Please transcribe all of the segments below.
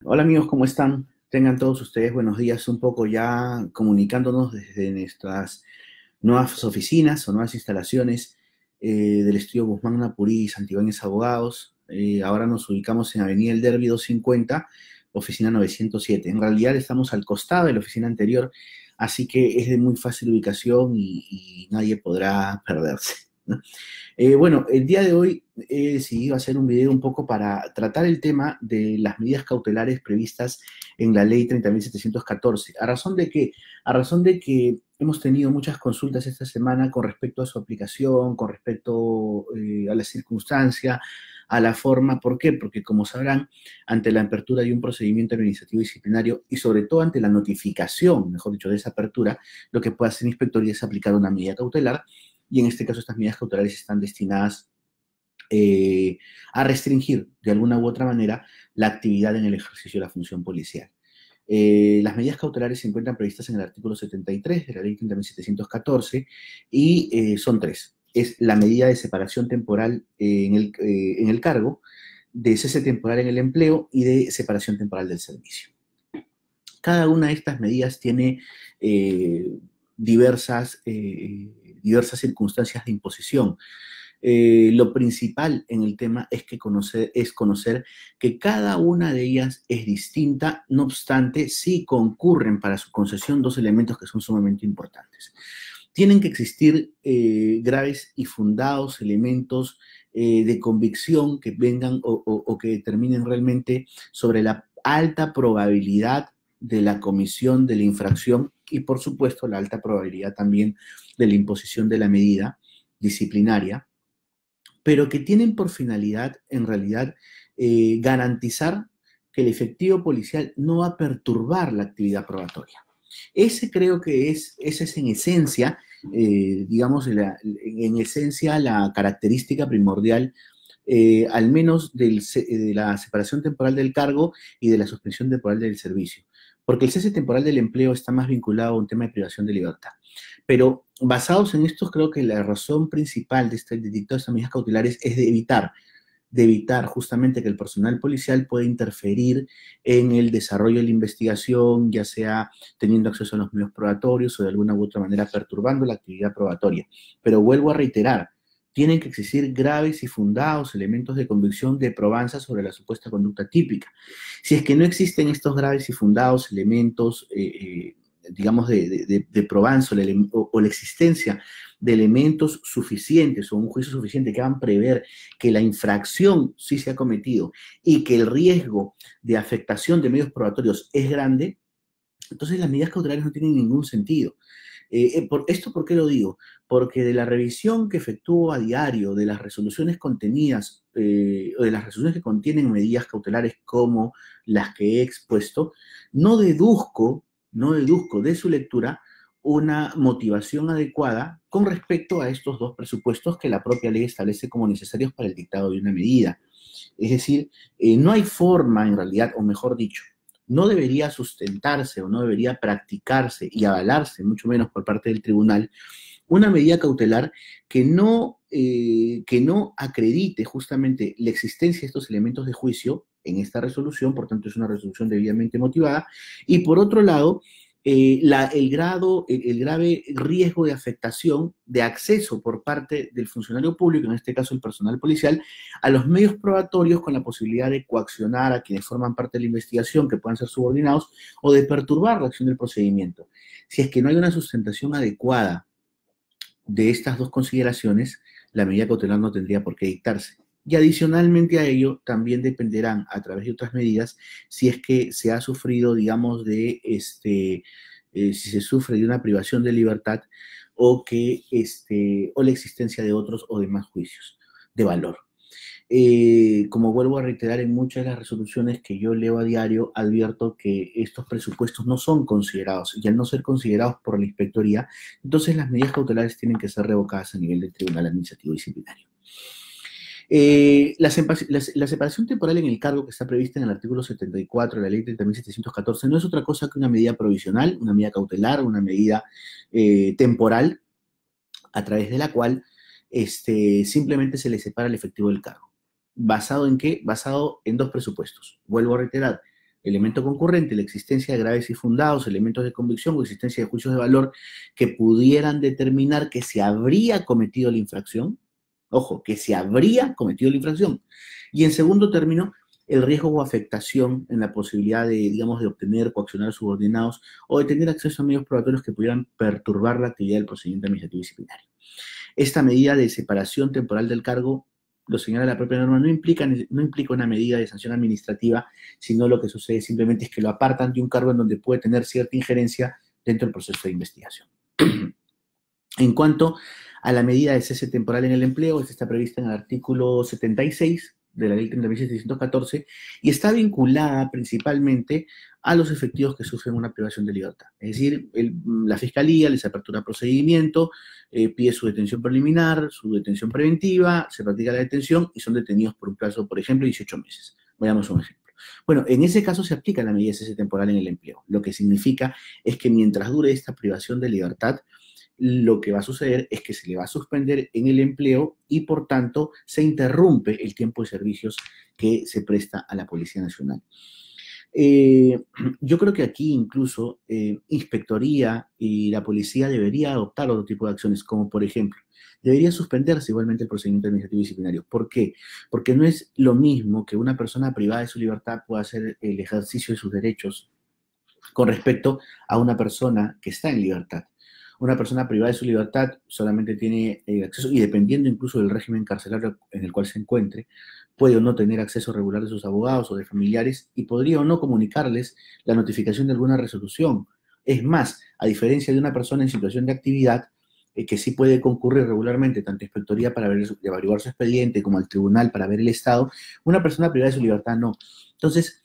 Hola amigos, ¿cómo están? Tengan todos ustedes buenos días, un poco ya comunicándonos desde nuestras nuevas oficinas o nuevas instalaciones del estudio Guzmán Napurí y Santibáñez Abogados. Ahora nos ubicamos en Avenida El Derby 250, oficina 907. En realidad estamos al costado de la oficina anterior, así que es de muy fácil ubicación y nadie podrá perderse, ¿no? Bueno, el día de hoy he decidido hacer un video un poco para tratar el tema de las medidas cautelares previstas en la ley 30.714. ¿A razón de qué? A razón de que hemos tenido muchas consultas esta semana con respecto a su aplicación, con respecto a la circunstancia, a la forma. ¿Por qué? Porque, como sabrán, ante la apertura de un procedimiento administrativo disciplinario y sobre todo ante la notificación, mejor dicho, de esa apertura, lo que puede hacer la inspectoría es aplicar una medida cautelar, y en este caso estas medidas cautelares están destinadas a restringir de alguna u otra manera la actividad en el ejercicio de la función policial. Las medidas cautelares se encuentran previstas en el artículo 73 de la ley 30.714 y son tres. Es la medida de separación temporal en el cargo, de cese temporal en el empleo y de separación temporal del servicio. Cada una de estas medidas tiene eh, diversas circunstancias de imposición. Lo principal en el tema es conocer que cada una de ellas es distinta, no obstante, sí concurren para su concesión dos elementos que son sumamente importantes. Tienen que existir graves y fundados elementos de convicción que vengan o que determinen realmente sobre la alta probabilidad de la comisión de la infracción y, por supuesto, la alta probabilidad también de la imposición de la medida disciplinaria, pero que tienen por finalidad, en realidad, garantizar que el efectivo policial no va a perturbar la actividad probatoria. Ese creo que esa es en esencia, digamos, en esencia la característica primordial, al menos de la separación temporal del cargo y de la suspensión temporal del servicio. Porque el cese temporal del empleo está más vinculado a un tema de privación de libertad. Pero basados en esto, creo que la razón principal de dictar estas medidas cautelares es de evitar justamente que el personal policial pueda interferir en el desarrollo de la investigación, ya sea teniendo acceso a los medios probatorios o de alguna u otra manera perturbando la actividad probatoria. Pero vuelvo a reiterar, tienen que existir graves y fundados elementos de convicción de probanza sobre la supuesta conducta típica. Si es que no existen estos graves y fundados elementos, digamos, de probanza o la existencia de elementos suficientes o un juicio suficiente que hagan prever que la infracción sí se ha cometido y que el riesgo de afectación de medios probatorios es grande, entonces las medidas cautelares no tienen ningún sentido. ¿Por qué lo digo? Porque de la revisión que efectúo a diario de las resoluciones contenidas o de las resoluciones que contienen medidas cautelares como las que he expuesto, no deduzco, no deduzco de su lectura una motivación adecuada con respecto a estos dos presupuestos que la propia ley establece como necesarios para el dictado de una medida. Es decir, no hay forma en realidad, o mejor dicho, no debería sustentarse o no debería practicarse y avalarse, mucho menos por parte del tribunal, una medida cautelar que no acredite justamente la existencia de estos elementos de juicio en esta resolución, por tanto es una resolución debidamente motivada, y por otro lado, el grave riesgo de afectación de acceso por parte del funcionario público, en este caso el personal policial, a los medios probatorios con la posibilidad de coaccionar a quienes forman parte de la investigación, que puedan ser subordinados, o de perturbar la acción del procedimiento. Si es que no hay una sustentación adecuada de estas dos consideraciones, la medida cautelar no tendría por qué dictarse. Y adicionalmente a ello, también dependerán a través de otras medidas si es que se ha sufrido, digamos, si se sufre de una privación de libertad o la existencia de otros o demás juicios de valor. Como vuelvo a reiterar en muchas de las resoluciones que yo leo a diario, advierto que estos presupuestos no son considerados y al no ser considerados por la inspectoría, entonces las medidas cautelares tienen que ser revocadas a nivel del Tribunal Administrativo Disciplinario. La separación temporal en el cargo que está prevista en el artículo 74 de la ley 30.714 no es otra cosa que una medida provisional, una medida cautelar, una medida temporal a través de la cual simplemente se le separa el efectivo del cargo. ¿Basado en qué? Basado en dos presupuestos. Vuelvo a reiterar, elemento concurrente, la existencia de graves y fundados elementos de convicción o existencia de juicios de valor que pudieran determinar que se habría cometido la infracción. Ojo, que se habría cometido la infracción. Y en segundo término, el riesgo o afectación en la posibilidad de, digamos, de obtener, coaccionar subordinados o de tener acceso a medios probatorios que pudieran perturbar la actividad del procedimiento administrativo disciplinario. Esta medida de separación temporal del cargo, lo señala la propia norma, no implica una medida de sanción administrativa, sino lo que sucede simplemente es que lo apartan de un cargo en donde puede tener cierta injerencia dentro del proceso de investigación. En cuanto a la medida de cese temporal en el empleo, esta está prevista en el artículo 76 de la Ley 30.614 y está vinculada principalmente a los efectivos que sufren una privación de libertad. Es decir, la Fiscalía les apertura procedimiento, pide su detención preliminar, su detención preventiva, se practica la detención y son detenidos por un plazo, por ejemplo, 18 meses. Veamos un ejemplo. Bueno, en ese caso se aplica la medida de cese temporal en el empleo, lo que significa es que mientras dure esta privación de libertad, lo que va a suceder es que se le va a suspender en el empleo y, por tanto, se interrumpe el tiempo de servicios que se presta a la Policía Nacional. Yo creo que aquí incluso Inspectoría y la Policía debería adoptar otro tipo de acciones, como por ejemplo, debería suspenderse igualmente el procedimiento administrativo disciplinario. ¿Por qué? Porque no es lo mismo que una persona privada de su libertad pueda hacer el ejercicio de sus derechos con respecto a una persona que está en libertad. Una persona privada de su libertad solamente tiene acceso, y dependiendo incluso del régimen carcelario en el cual se encuentre, puede o no tener acceso regular de sus abogados o de familiares y podría o no comunicarles la notificación de alguna resolución. Es más, a diferencia de una persona en situación de actividad, que sí puede concurrir regularmente tanto a Inspectoría para averiguar su expediente como al tribunal para ver el estado, una persona privada de su libertad no. Entonces,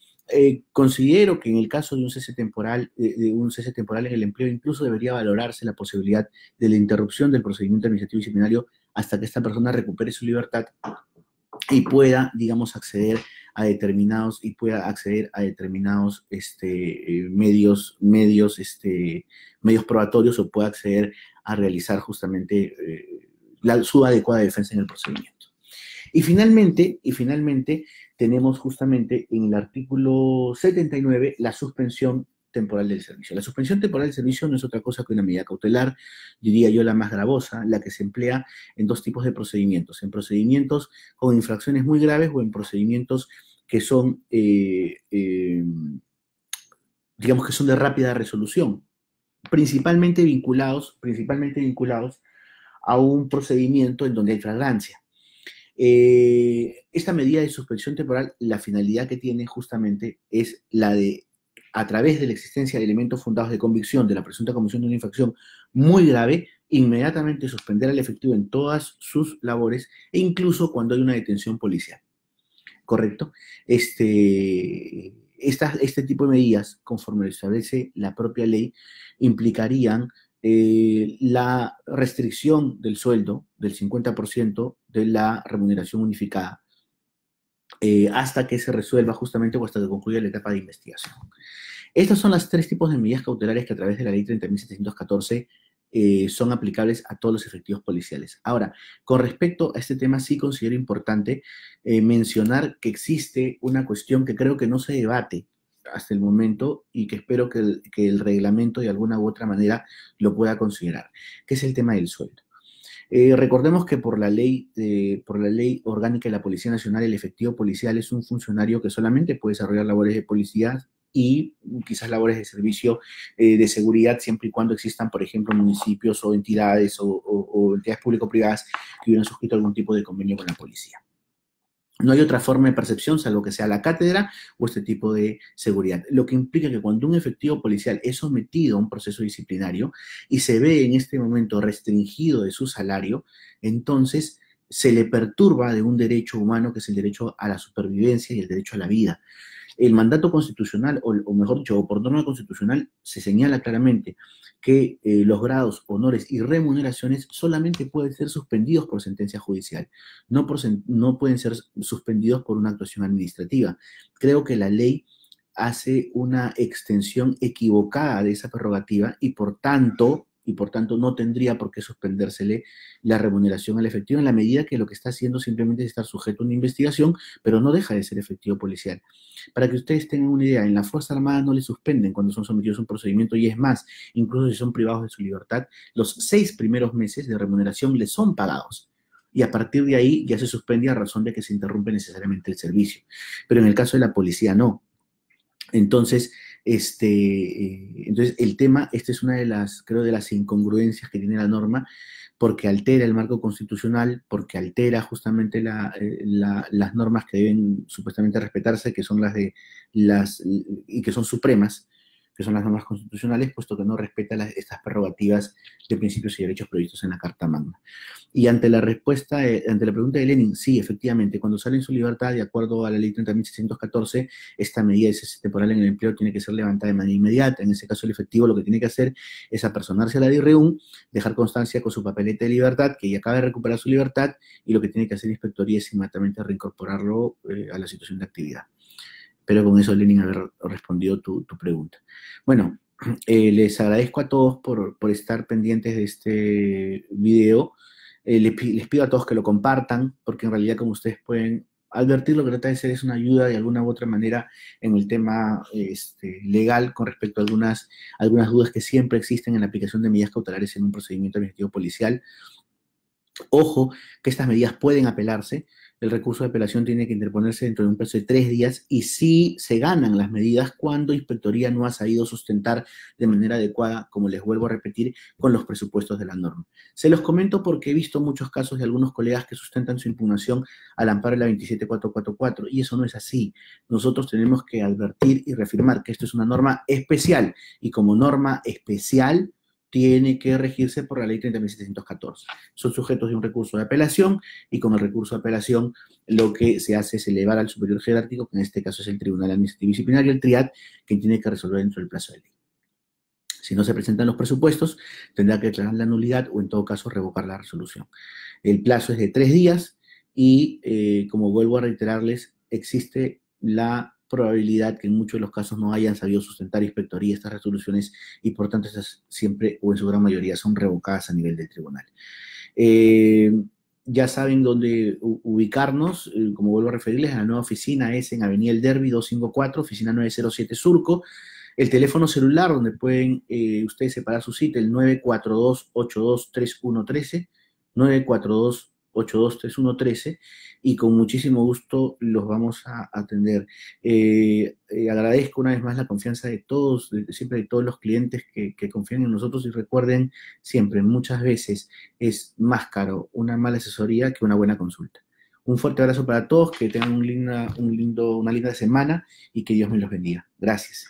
considero que en el caso de un cese temporal en el empleo, incluso debería valorarse la posibilidad de la interrupción del procedimiento administrativo disciplinario hasta que esta persona recupere su libertad y pueda, digamos, acceder a determinados medios probatorios o pueda acceder a realizar justamente su adecuada defensa en el procedimiento. Y finalmente, tenemos justamente en el artículo 79 la suspensión temporal del servicio. La suspensión temporal del servicio no es otra cosa que una medida cautelar, diría yo la más gravosa, la que se emplea en dos tipos de procedimientos, en procedimientos con infracciones muy graves o en procedimientos que son, digamos que son de rápida resolución, principalmente vinculados a un procedimiento en donde hay flagrancia. Esta medida de suspensión temporal, la finalidad que tiene justamente es la de, a través de la existencia de elementos fundados de convicción de la presunta comisión de una infracción muy grave, inmediatamente suspender al efectivo en todas sus labores e incluso cuando hay una detención policial. ¿Correcto? Este tipo de medidas, conforme lo establece la propia ley, implicarían la restricción del sueldo del 50% de la remuneración unificada hasta que se resuelva justamente o hasta que concluya la etapa de investigación. Estos son los tres tipos de medidas cautelares que a través de la ley 30.714 son aplicables a todos los efectivos policiales. Ahora, con respecto a este tema, sí considero importante mencionar que existe una cuestión que creo que no se debate hasta el momento y que espero que el reglamento de alguna u otra manera lo pueda considerar, que es el tema del sueldo. Recordemos que por la ley orgánica de la Policía Nacional, el efectivo policial es un funcionario que solamente puede desarrollar labores de policía y quizás labores de servicio de seguridad, siempre y cuando existan, por ejemplo, municipios o entidades o entidades público-privadas que hubieran suscrito algún tipo de convenio con la policía. No hay otra forma de percepción, salvo que sea la cátedra o este tipo de seguridad. Lo que implica que cuando un efectivo policial es sometido a un proceso disciplinario y se ve en este momento restringido de su salario, entonces se le perturba de un derecho humano que es el derecho a la supervivencia y el derecho a la vida. El mandato constitucional, o mejor dicho, o por norma constitucional, se señala claramente que los grados, honores y remuneraciones solamente pueden ser suspendidos por sentencia judicial, no pueden ser suspendidos por una actuación administrativa. Creo que la ley hace una extensión equivocada de esa prerrogativa y por tanto y por tanto no tendría por qué suspendérsele la remuneración al efectivo en la medida que lo que está haciendo simplemente es estar sujeto a una investigación, pero no deja de ser efectivo policial. Para que ustedes tengan una idea, en la Fuerza Armada no le suspenden cuando son sometidos a un procedimiento y es más, incluso si son privados de su libertad, los 6 primeros meses de remuneración les son pagados. Y a partir de ahí ya se suspende a razón de que se interrumpe necesariamente el servicio. Pero en el caso de la policía no. Entonces, entonces el tema, esta es una de las, creo, de las incongruencias que tiene la norma, porque altera el marco constitucional, porque altera justamente las normas que deben supuestamente respetarse, que son y que son supremas, que son las normas constitucionales, puesto que no respeta estas prerrogativas de principios y derechos previstos en la Carta Magna. Y ante la respuesta, ante la pregunta de Lenin, sí, efectivamente, cuando sale en su libertad, de acuerdo a la ley 30.614, esta medida de cese temporal en el empleo tiene que ser levantada de manera inmediata. En ese caso, el efectivo lo que tiene que hacer es apersonarse a la DIRREUN, dejar constancia con su papeleta de libertad, que ya acaba de recuperar su libertad, y lo que tiene que hacer la inspectoría es inmediatamente reincorporarlo a la situación de actividad. Espero con eso, Lenin, haber respondido tu pregunta. Bueno, les agradezco a todos por estar pendientes de este video. Les pido a todos que lo compartan, porque en realidad, como ustedes pueden advertir, lo que trata de hacer es una ayuda de alguna u otra manera en el tema legal con respecto a algunas dudas que siempre existen en la aplicación de medidas cautelares en un procedimiento administrativo policial. Ojo, que estas medidas pueden apelarse. El recurso de apelación tiene que interponerse dentro de un plazo de 3 días y sí se ganan las medidas cuando Inspectoría no ha sabido sustentar de manera adecuada, como les vuelvo a repetir, con los presupuestos de la norma. Se los comento porque he visto muchos casos de algunos colegas que sustentan su impugnación al amparo de la 27444 y eso no es así. Nosotros tenemos que advertir y reafirmar que esto es una norma especial y como norma especial tiene que regirse por la ley 30.714. Son sujetos de un recurso de apelación y con el recurso de apelación lo que se hace es elevar al superior jerárquico, que en este caso es el Tribunal Administrativo Disciplinario, el TRIAD, quien tiene que resolver dentro del plazo de ley. Si no se presentan los presupuestos, tendrá que declarar la nulidad o en todo caso revocar la resolución. El plazo es de 3 días y como vuelvo a reiterarles, existe la probabilidad que en muchos de los casos no hayan sabido sustentar Inspectoría estas resoluciones y por tanto estas siempre o en su gran mayoría son revocadas a nivel del tribunal. Ya saben dónde ubicarnos, como vuelvo a referirles, la nueva oficina es en Avenida El Derby 254, oficina 907 Surco. El teléfono celular donde pueden ustedes separar su cita, el 942-823113, 942-823113, y con muchísimo gusto los vamos a atender. Agradezco una vez más la confianza de todos, siempre de todos los clientes que confían en nosotros y recuerden siempre, muchas veces es más caro una mala asesoría que una buena consulta. Un fuerte abrazo para todos, que tengan una linda semana y que Dios me los bendiga. Gracias.